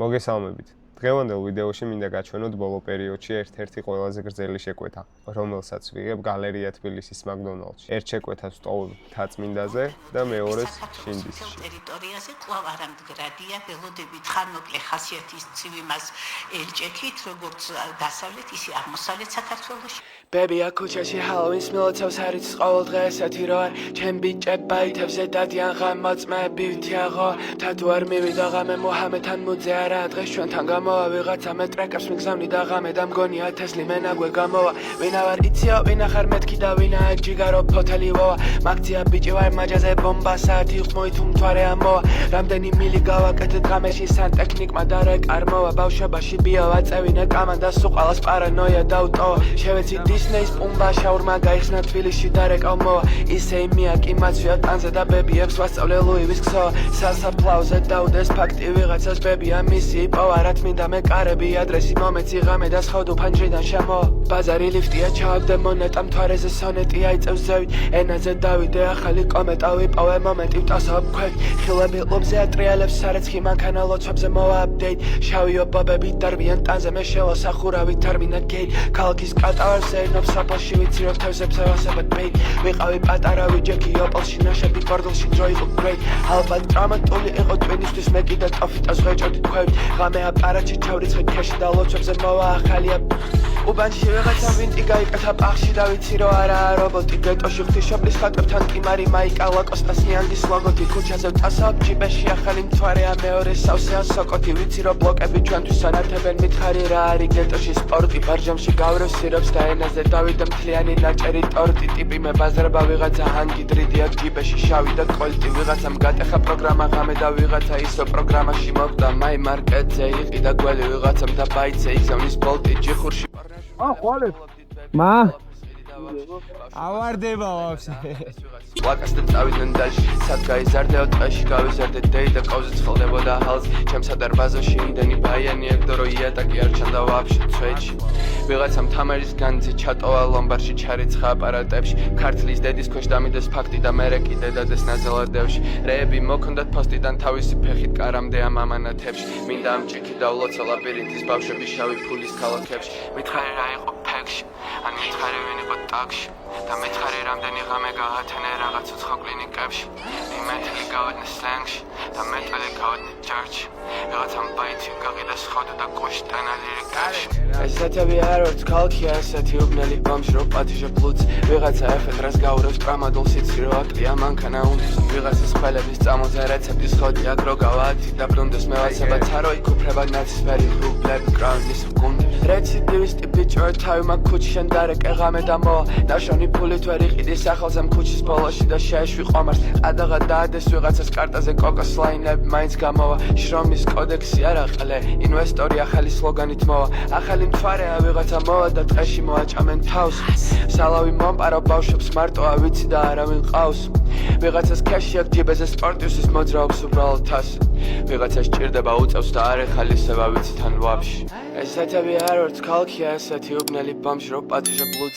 მოგესალმებით. დღევანდელ ვიდეოში მინდა გაჩვენოთ ბოლო პერიოდში ერთ-ერთი ყველაზე გრძელი შეკვეთა, რომელსაც ვიღებ გალერეა თბილისის მაკდონალდში. ერთ შეკვეთას ვტოვებ მთაწმინდაზე და მეორეს შინდისში. ტერიტორიაზე კვლავ არამდგრადია ველოდებით ხანმოკლე ხასიათის ცივი მას ელჭექით, როგორც დასავლეთ, ისე აღმოსავლეთ საქართველოში. Baby, აქუჩაში ჰალოვინს მილოცავს არის ყოველ დღე ესეთი რო არ ჩემ ბიჭებ ბაითებზე დადიან ღამოწმები ვთიაღო თათუ არ მივიდა ღამე მოჰამედთან მუძე არა დღეს ჩვენთან გამოვა ვიღაცა მე ტრეკებს მიგზავნი და ღამე და მგონია თესლი მენაგვე გამოვა ვინა ვარ იციო ვინა ხარ მეთქი და ვინა ჯიგარო ფოთელი ვოვა მაგცია ბიჭი ვარ მაჯაზე ბომბა საათი ხმოით უმთვარე ამოვა რამდენი მილი გავაკეთეთ ღამეში სან ტექნიკმა და რეკარმოვა ბავშვობაში ბიო ვაწევინე კამანდას უყალას პარანოია დაუტოვა შევეცი Disney's პუმბა შაურმა გაიხსნა თბილისში და რეკავმოვა ისე იმია კი მაცვია ტანზე და ბებიებს ვასწავლე ლუივის ქსოვა სასაფლაოზე დაუდეს ფაქტი ვიღაცას ბებია მისი პოვა რა თმინდა მე კარები ადრესი მომეცი ღამე და სხავდო ფანჯრიდან შემოვა ბაზარი ლიფტია ჩავდე მონეტა მთვარეზე სონეტი აიწევს ზევით ენაზე დავიდე ახალი კომეტა ვიპოვე მომენტი ვტასავ ქვევით ხილები ყლობზე ატრიალებს სარეცხი მანქანა ლოცვებზე მოვა აპდეიტ შავიო ბობები დარბიან ტანზე მე შევასახურავი თერმინა გეით ქალაქის კატავარზე ნობს საფაში ვიცი რომ თევზებს ევასებად ბეით ვიყავი პატარა ვიჯექი ოპელში ნაშები გორდელში ძრო იყო გრეით ალბათ ტრამატული იყო ტვინისთვის მე კიდე ტოფიტას ვეჭოდი ქვევით ღამე აპარატში ჩავრიცხე ქეში და ლოცვებზე მოვა ახალია უბანში ვიღაცა ვინტი გაიკეთა პახში და ვიცი რომ არაა რობოტი გეტოში ღვთისმშობლის ხატებთან ტიმარი მაიკა ლაკოსტას ნიანგის ლოგოთი ქუჩაზე ვტასავ ჯიბეში ახალი მთვარეა მეორე სავსეა სოკოთი ვიცი რომ ბლოკები ჩვენთვის ანათებენ მითხარი რა არის გეტოში სპორტი ბარჯომში გავრევ სირობს და ენაზე დავიდე მთლიანი ნაჭერი ტორტი ტიპი მე ბაზრება ვიღაცა ჰანგი დრიდია ჯიბეში შავი და კოლტი ვიღაცამ გატეხა პროგრამა ღამე და ვიღაცა ისო პროგრამაში მოკვდა მაი მარკეტზე იყიდა გველი ვიღაცამ და ბაიცე იგზავნის ბოლტი ჯიხურში მა ავარდება ვაფშე ლაკას და წავიდნენ დაჟი სად გაიზარდეო ტყეში გავიზარდე დეი და ყავზე ცხელდებოდა ჰალს ჩემს ადარბაზოში იმდენი ბაიანი ეკდო რომ იატაკი არ ჩანდა ვაფშე ცვეჩი ვიღაცამ თამარის განძი ჩატოვა ლომბარში ჩარიცხა აპარატებში ქართლის დედის ქვეშ დამიდეს ფაქტი და მერე კიდე დადეს ნაზელადევში რეები მოქონდათ ფოსტიდან თავისი ფეხით კარამდე ამ ამანათებში მინდა ამ ჭიქი დავლოცა ლაბირინთის ბავშვები შავი ფულის ქალაქებში მითხარი რა იყო ფექში ან მითხარი ვინ იყო ტაკში და მითხარი რამდენი ღამე გაათენე რაღაც უცხო კლინიკებში იმეთილი გავედნე სლენგში და მეტალი გავედნე ჯარჯი რაღაცამ ბაითი გაღიდა სხავდა და კოშ ტანალი რეკაში ესეთები არ ვართ ქალქია ესეთი უბნელი ბომში რო პატიჟე ბლუც ვიღაცა ეფედრას გაურევს ტრამადულ სიცი რო აქტია მანქანა უნდის ვიღაცის ხველების წამოზე რეცეპტის ხოდი აგრო გავაათი და ბრუნდეს მე ვაცება ცარო იქუფრება ნაცისფერი ხრუ ბლეკ გრაუნდის გუნდი რეციდივისტი ბიჭო თავი მაგ ქუჩიდან დარეკე ღამე და მოვა ნაშონი ფულით ვერ იყიდი სახელზე ქუჩის ბოლოში და შეეშვი ყომარს ადაღა დაადეს ვიღაცას კარტაზე კოკოს ლაინები მაინც გამოვა შრომის კოდექსი არ აყლე ინვესტორი ახალი სლოგანით მოვა ახალი მთვარეა ვიღაცა მოვა და ტყეში მოაჭამენ თავს სალავი მომპარო ბავშვებს მარტოა ვიცი და არავინ ყავს ვიღაცას ქეში აქვს ჯიბეზე სპორტიუსის მოძრაობს უბრალოდ თას ვიღაცას ჭირდება უწევს და არ ეხალისება ვიცი თან ვაფში ესეთები არ ვართ ქალქია ესეთი უბნელი ბომში რო პატიჟე ბლუც